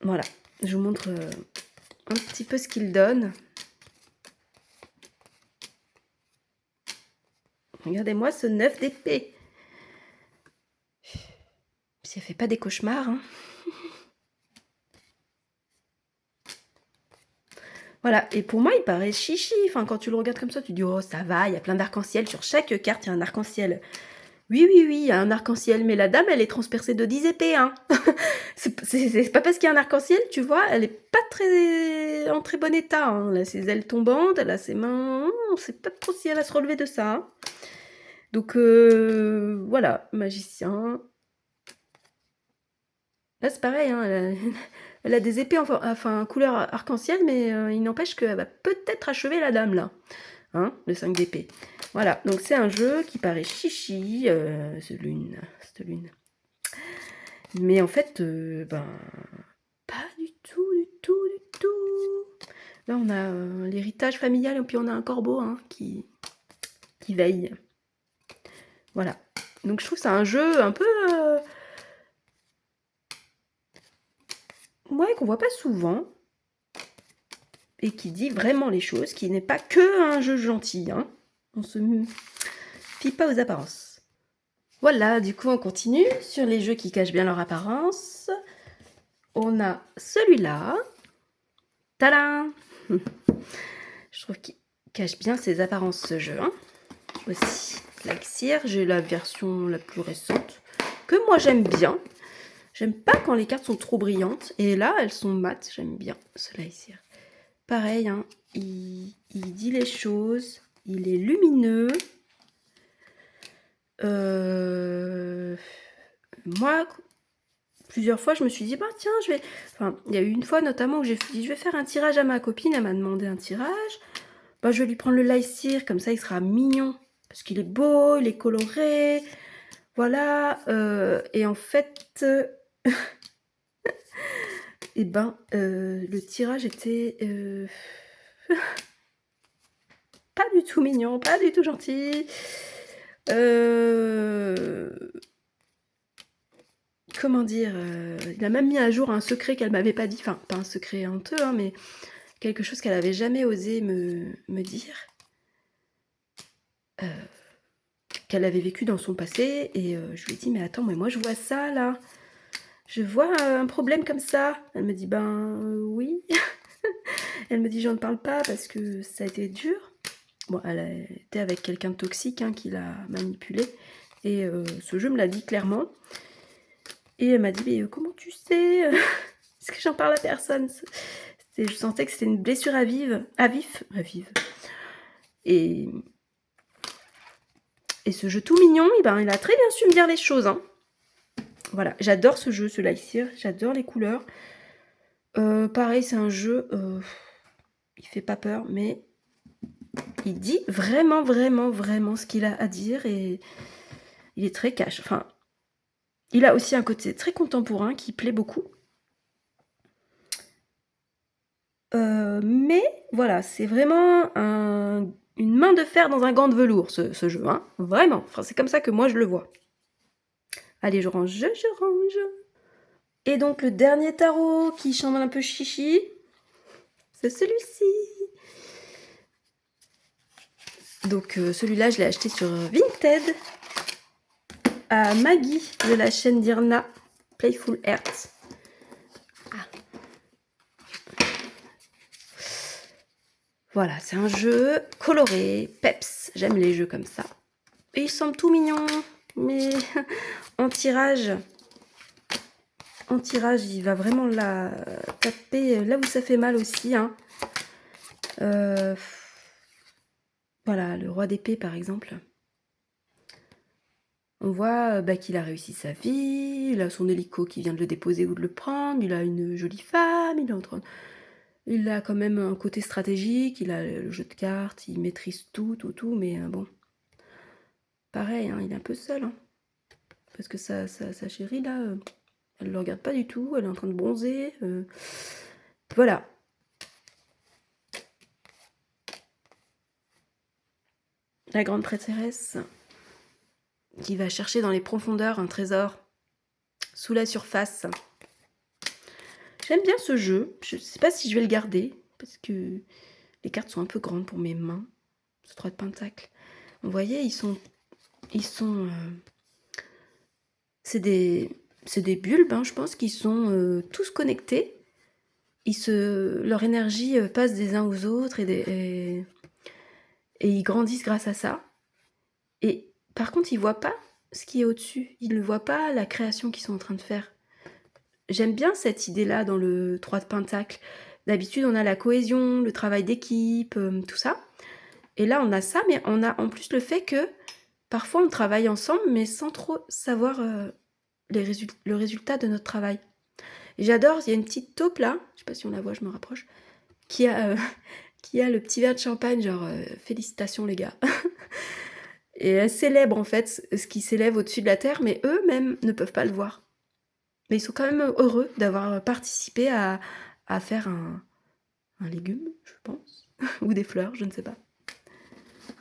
A: Voilà. Je vous montre un petit peu ce qu'il donne. Regardez-moi ce 9 d'épée. Ça fait pas des cauchemars. Hein. Voilà, et pour moi, il paraît chichi. Enfin, quand tu le regardes comme ça, tu dis, oh, ça va, il y a plein d'arc-en-ciel. Sur chaque carte, il y a un arc-en-ciel. Oui, il y a un arc-en-ciel, mais la dame, elle est transpercée de 10 épées. Hein. C'est pas parce qu'il y a un arc-en-ciel, tu vois, elle est pas en très bon état. Hein. Elle a ses ailes tombantes, elle a ses mains... On sait pas trop si elle va se relever de ça. Hein. Donc, voilà, magicien. Là, c'est pareil, hein, elle a des épées, enfin couleur arc-en-ciel, mais il n'empêche qu'elle va peut-être achever la dame, là. Hein, le 5 d'épée. Voilà, donc c'est un jeu qui paraît chichi, cette lune. Mais en fait, pas du tout. Là, on a l'héritage familial, et puis on a un corbeau hein, qui veille. Voilà. Donc je trouve que c'est un jeu un peu... ouais, qu'on voit pas souvent. Et qui dit vraiment les choses, qui n'est pas que un jeu gentil. Hein. On se fie pas aux apparences. Voilà, du coup on continue sur les jeux qui cachent bien leur apparence. On a celui-là. Tadam. Je trouve qu'il cache bien ses apparences ce jeu. Hein. Aussi. Elixir. J'ai la version la plus récente, que moi j'aime bien. J'aime pas quand les cartes sont trop brillantes. Et là, elles sont mates. J'aime bien ce Elixir. Pareil, hein, il dit les choses. Il est lumineux. Moi, plusieurs fois, je me suis dit, bah tiens, je vais... Enfin, il y a eu une fois notamment où j'ai dit, je vais faire un tirage à ma copine. Elle m'a demandé un tirage. Bah, je vais lui prendre le Elixir, comme ça, il sera mignon. Parce qu'il est beau, il est coloré. Voilà. Et en fait... et ben, le tirage était... pas du tout mignon, pas du tout gentil. Comment dire, il a même mis à jour un secret qu'elle m'avait pas dit, enfin pas un secret honteux, hein, mais quelque chose qu'elle avait jamais osé me dire, qu'elle avait vécu dans son passé, et je lui ai dit, mais attends, mais moi je vois ça là, je vois un problème comme ça. Elle me dit, ben oui. Elle me dit, j'en parle pas parce que ça a été dur. Bon, elle était avec quelqu'un de toxique, hein, qui l'a manipulée, et ce jeu me l'a dit clairement. Et elle m'a dit, mais comment tu sais? Est-ce que j'en parle à personne? Je sentais que c'était une blessure à vif. Et ce jeu tout mignon, et ben, il a très bien su me dire les choses. Hein. Voilà, j'adore ce jeu, ce Elixir. J'adore les couleurs. Pareil, c'est un jeu... il fait pas peur, mais il dit vraiment, vraiment, vraiment ce qu'il a à dire. Et il est très cash. Enfin, il a aussi un côté très contemporain qui plaît beaucoup. Mais voilà, c'est vraiment une main de fer dans un gant de velours, ce jeu, hein. Vraiment, enfin, c'est comme ça que moi je le vois. Allez, je range. Et donc le dernier tarot qui chante un peu chichi, c'est celui-ci. Donc celui-là, je l'ai acheté sur Vinted à Maggie de la chaîne d'Irna, Playful Hearts. Voilà, c'est un jeu coloré, peps. J'aime les jeux comme ça. Et il semble tout mignon, mais en tirage, il va vraiment la taper là où ça fait mal aussi. Hein. Voilà, le roi d'épée par exemple. On voit qu'il a réussi sa vie, il a son hélico qui vient de le déposer ou de le prendre, il a une jolie femme, il a quand même un côté stratégique, il a le jeu de cartes, il maîtrise tout, mais bon. Pareil, hein, il est un peu seul. Hein, parce que sa chérie, là, elle ne le regarde pas du tout, elle est en train de bronzer. Voilà. La grande prêtresse qui va chercher dans les profondeurs un trésor sous la surface. J'aime bien ce jeu. Je ne sais pas si je vais le garder parce que les cartes sont un peu grandes pour mes mains. Ce 3 de pentacle. Vous voyez, ils sont c'est des bulbes, hein, je pense, qui sont tous connectés. Leur énergie passe des uns aux autres et ils grandissent grâce à ça. Et par contre, ils ne voient pas ce qui est au-dessus. Ils ne voient pas la création qu'ils sont en train de faire. J'aime bien cette idée-là dans le 3 de pentacle. D'habitude, on a la cohésion, le travail d'équipe, tout ça. Et là, on a ça, mais on a en plus le fait que parfois, on travaille ensemble, mais sans trop savoir le résultat de notre travail. Et j'adore, il y a une petite taupe là, je sais pas si on la voit, je me rapproche, qui a le petit verre de champagne, genre félicitations les gars. Et elle célèbre en fait ce qui s'élève au-dessus de la terre, mais eux-mêmes ne peuvent pas le voir. Mais ils sont quand même heureux d'avoir participé à faire un légume, je pense, ou des fleurs, je ne sais pas.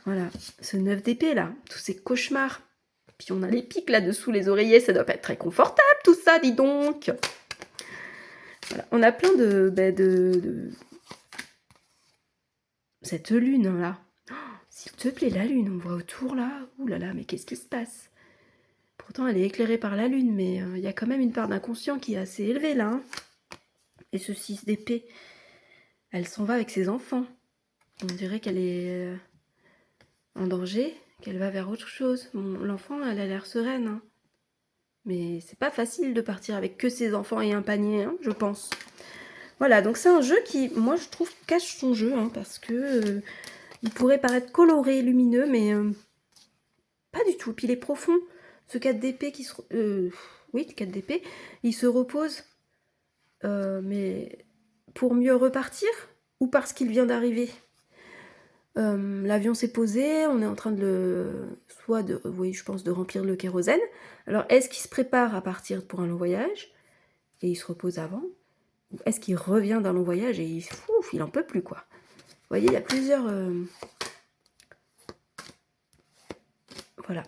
A: Voilà, ce 9 d'épée là, tous ces cauchemars. Puis on a les pics là-dessous, les oreillers, ça doit pas être très confortable tout ça, dis donc. Voilà, on a plein de... Cette lune là. Oh, s'il te plaît, la lune, on voit autour là. Ouh là là, mais qu'est-ce qui se passe? Pourtant, elle est éclairée par la lune, mais il y a quand même une part d'inconscient qui est assez élevée là. Hein. Et ce 6 d'épée, elle s'en va avec ses enfants. On dirait qu'elle est en danger. qu'elle va vers autre chose. L'enfant, elle a l'air sereine, hein. Mais c'est pas facile de partir avec que ses enfants et un panier, hein, je pense. Voilà, donc c'est un jeu qui, moi, je trouve, cache son jeu, hein, parce que il pourrait paraître coloré, lumineux, mais pas du tout. Puis il est profond. Ce 4 d'épée qui se... oui, le 4 d'épée, il se repose, mais pour mieux repartir ou parce qu'il vient d'arriver. L'avion s'est posé, on est en train de oui, je pense de remplir le kérosène. Alors, est-ce qu'il se prépare à partir pour un long voyage et il se repose avant? Ou est-ce qu'il revient d'un long voyage et il en peut plus, quoi? Vous voyez, il y a plusieurs... Voilà.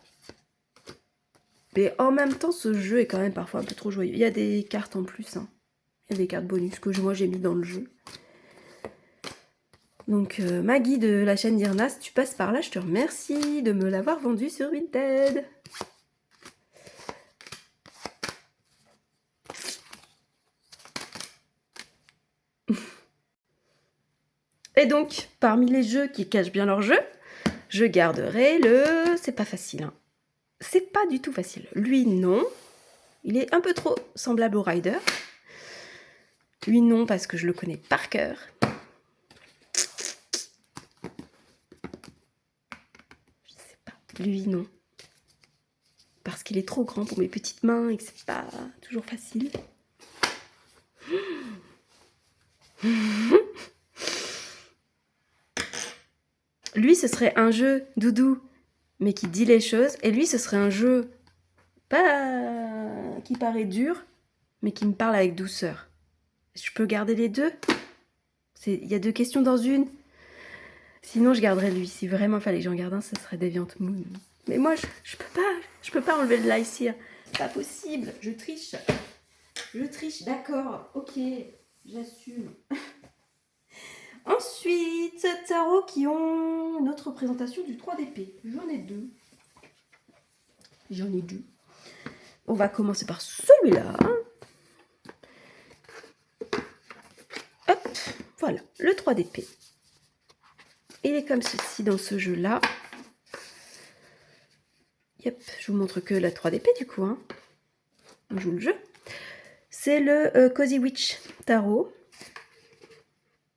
A: Mais en même temps, ce jeu est quand même parfois un peu trop joyeux. Il y a des cartes en plus, hein. Il y a des cartes bonus que moi j'ai mis dans le jeu. Donc Maggie de la chaîne d'Irna, si tu passes par là, je te remercie de me l'avoir vendu sur Vinted. Et donc, parmi les jeux qui cachent bien leur jeu, je garderai le... C'est pas facile, hein. C'est pas du tout facile. Lui, non. Il est un peu trop semblable au Rider. Lui, non, parce que je le connais par cœur. Je sais pas. Lui, non. Parce qu'il est trop grand pour mes petites mains et que c'est pas toujours facile. Lui, ce serait un jeu doudou, mais qui dit les choses. Et lui, ce serait un jeu pas qui paraît dur, mais qui me parle avec douceur. Je peux garder les deux? Il y a 2 questions dans une. Sinon, je garderais lui. Si vraiment fallait que j'en garde un, ce serait Deviant Moon. Mais moi, je peux pas enlever le Lycir. C'est pas possible. Je triche. Je triche, d'accord. Ok, j'assume. Ensuite, tarots qui ont une autre représentation du 3 d'épée. J'en ai 2. J'en ai 2. On va commencer par celui-là. Hop, voilà, le 3 d'épée. Il est comme ceci dans ce jeu-là. Yep, je vous montre que la 3 d'épée du coup, hein. On joue le jeu. C'est le Cozy Witch Tarot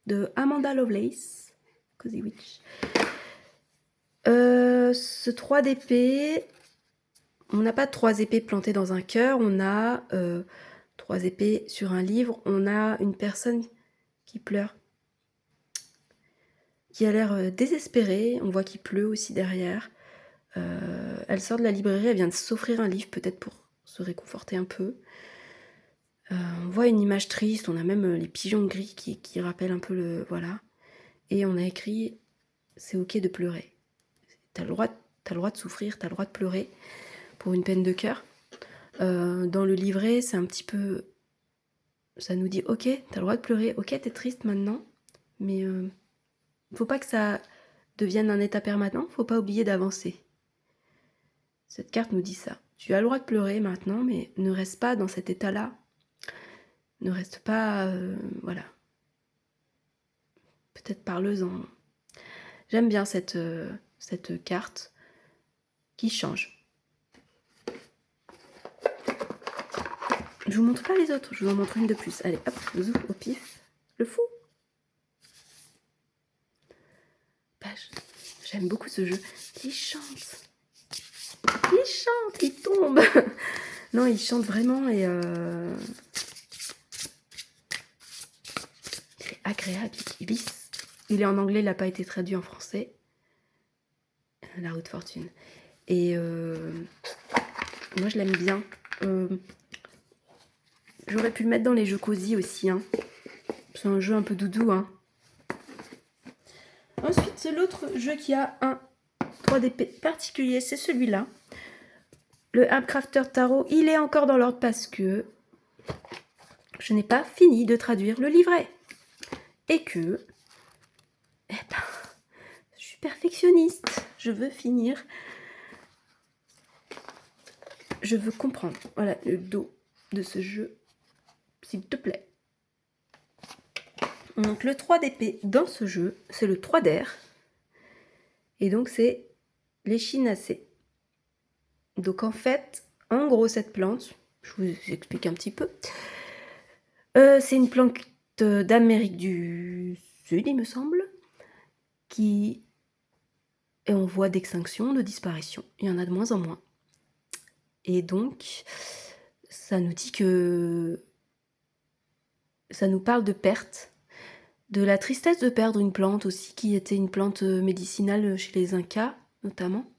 A: de Amanda Lovelace. Cozy Witch. Ce 3 d'épée, on n'a pas 3 épées plantées dans un cœur, on a 3 épées sur un livre, on a une personne qui pleure, qui a l'air désespérée, on voit qu'il pleut aussi derrière. Elle sort de la librairie, elle vient de s'offrir un livre peut-être pour se réconforter un peu. On voit une image triste, on a même les pigeons gris qui rappellent un peu le... Voilà. Et on a écrit « C'est ok de pleurer. T'as le droit de souffrir, t'as le droit de pleurer pour une peine de cœur. » Dans le livret, c'est un petit peu... Ça nous dit « Ok, t'as le droit de pleurer, ok, t'es triste maintenant, mais faut pas que ça devienne un état permanent, faut pas oublier d'avancer. » Cette carte nous dit ça. Tu as le droit de pleurer maintenant, mais ne reste pas dans cet état-là. Ne reste pas... voilà. Peut-être parleuse-en. J'aime bien cette carte qui change. Je vous montre pas les autres, je vous en montre une de plus. Allez, hop, zou, au pif. Le fou. Page. J'aime beaucoup ce jeu. Il chante. Il chante, il tombe. Non, il chante vraiment et... il est agréable, il glisse. Il est en anglais, il n'a pas été traduit en français. La haute fortune. Et moi, je l'aime bien. J'aurais pu le mettre dans les jeux cosy aussi, hein. C'est un jeu un peu doudou, hein. Ensuite, c'est l'autre jeu qui a un 3 d'épée particulier, c'est celui-là. Le Herbcrafter Tarot, il est encore dans l'ordre parce que je n'ai pas fini de traduire le livret. Et que, eh ben, je suis perfectionniste. Je veux finir. Je veux comprendre. Voilà le dos de ce jeu, s'il te plaît. Donc le 3 d'épée dans ce jeu, c'est le 3 d'air. Et donc c'est l'échinacée. Donc en fait, en gros, cette plante, je vous explique un petit peu. C'est une plante d'Amérique du Sud, il me semble, qui est en voie d'extinction, de disparition. Il y en a de moins en moins. Et donc, ça nous dit que... ça nous parle de perte, de la tristesse de perdre une plante aussi, qui était une plante médicinale chez les Incas, notamment.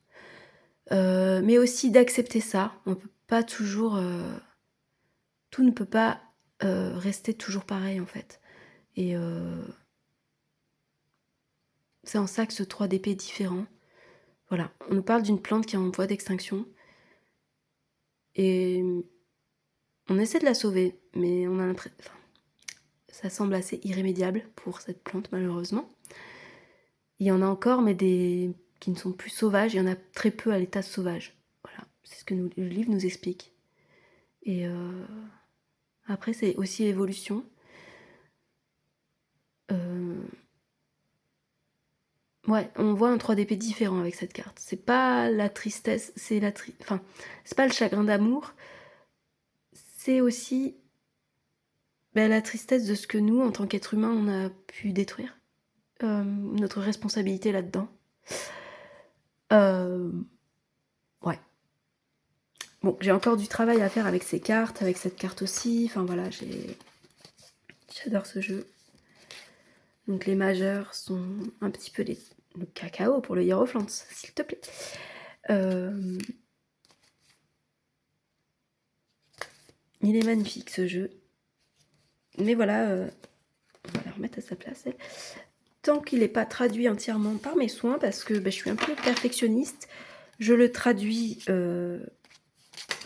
A: Mais aussi d'accepter ça. On peut pas toujours... tout ne peut pas rester toujours pareil, en fait. Et c'est en ça que ce 3DP est différent. Voilà, on nous parle d'une plante qui est en voie d'extinction. Et on essaie de la sauver, mais on a l'impression... Enfin, ça semble assez irrémédiable pour cette plante, malheureusement. Il y en a encore, mais qui ne sont plus sauvages. Il y en a très peu à l'état sauvage. Voilà, c'est ce que le livre nous explique. Et après, c'est aussi évolution. Ouais, on voit un 3DP différent avec cette carte. C'est pas la tristesse, c'est enfin, c'est pas le chagrin d'amour. C'est aussi la tristesse de ce que nous, en tant qu'être humain, on a pu détruire. Notre responsabilité là-dedans. Ouais. Bon, j'ai encore du travail à faire avec ces cartes, avec cette carte aussi. Enfin voilà, j'adore ce jeu. Donc les majeurs sont un petit peu le cacao pour le Hierophant, s'il te plaît. Il est magnifique ce jeu. Mais voilà, on va la remettre à sa place. Tant qu'il n'est pas traduit entièrement par mes soins, parce que je suis un peu perfectionniste, je le traduis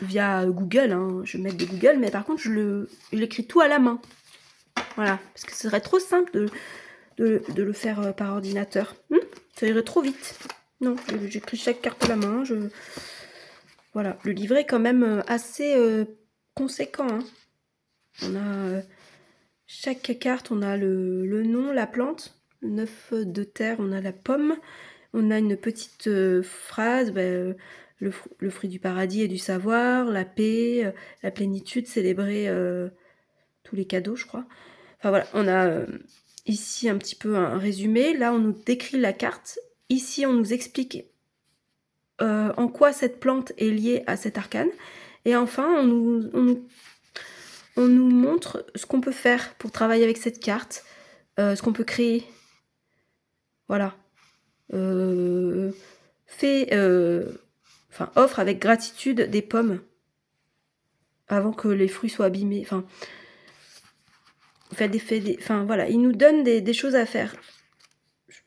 A: via Google, hein. Je vais mettre de Google, mais par contre je l'écris tout à la main. Voilà, parce que ce serait trop simple de le faire par ordinateur. Ça irait trop vite. Non, j'écris chaque carte à la main. Voilà, le livret est quand même assez conséquent. Hein. On a chaque carte, on a le nom, la plante, le 9 de terre, on a la pomme, on a une petite phrase, le fruit du paradis et du savoir, la paix, la plénitude, célébrer tous les cadeaux, je crois. Enfin voilà, on a ici un petit peu un résumé. Là, on nous décrit la carte. Ici, on nous explique en quoi cette plante est liée à cet arcane. Et enfin, on nous montre ce qu'on peut faire pour travailler avec cette carte, ce qu'on peut créer. Voilà. Offre avec gratitude des pommes avant que les fruits soient abîmés. Enfin, voilà, il nous donne des choses à faire.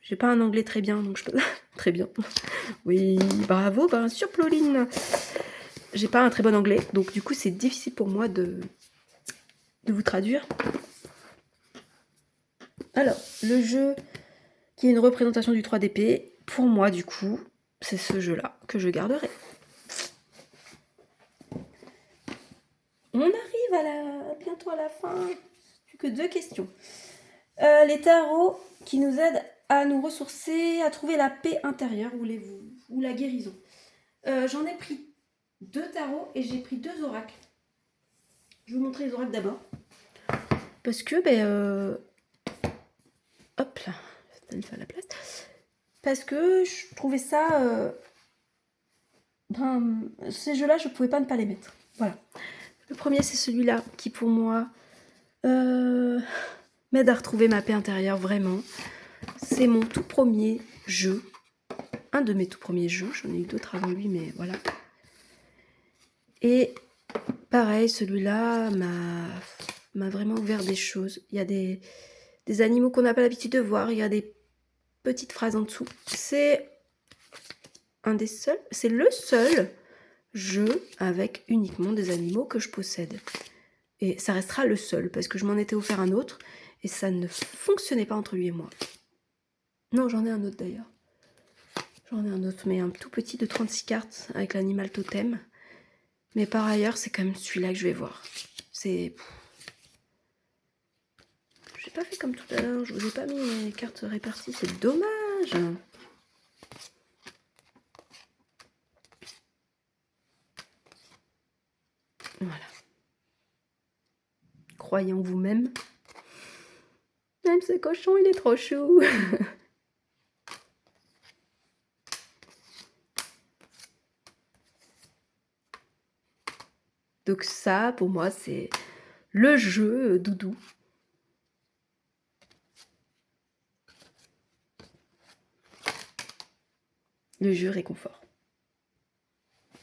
A: J'ai pas un anglais très bien, donc je peux... très bien. Oui, bravo, bien sûr, Pauline. J'ai pas un très bon anglais, donc du coup, c'est difficile pour moi de vous traduire. Alors, le jeu qui est une représentation du 3DP, pour moi, du coup, c'est ce jeu-là que je garderai. On arrive bientôt à la fin. Plus que 2 questions. Les tarots qui nous aident à nous ressourcer, à trouver la paix intérieure ou la guérison. J'en ai pris 2 tarots et j'ai pris 2 oracles. Je vais vous montrer les oracles d'abord. Parce que, hop là, ça me fait à la place. Parce que je trouvais ça... ces jeux-là, je pouvais pas ne pas les mettre. Voilà. Le premier, c'est celui-là qui, pour moi, m'aide à retrouver ma paix intérieure, vraiment. C'est mon tout premier jeu. Un de mes tout premiers jeux. J'en ai eu d'autres avant lui, mais voilà. Et pareil, celui-là m'a vraiment ouvert des choses. Il y a des animaux qu'on n'a pas l'habitude de voir. Il y a des petites phrases en dessous. C'est un des seuls, c'est le seul jeu avec uniquement des animaux que je possède. Et ça restera le seul, parce que je m'en étais offert un autre, et ça ne fonctionnait pas entre lui et moi. Non, j'en ai un autre d'ailleurs. J'en ai un autre, mais un tout petit de 36 cartes, avec l'animal totem. Mais par ailleurs, c'est quand même celui-là que je vais voir. C'est... J'ai pas fait comme tout à l'heure, je vous ai pas mis mes cartes réparties, c'est dommage. Croyez en vous-même. Même ce cochon, il est trop chou. Donc ça, pour moi, c'est le jeu doudou. Le jeu réconfort.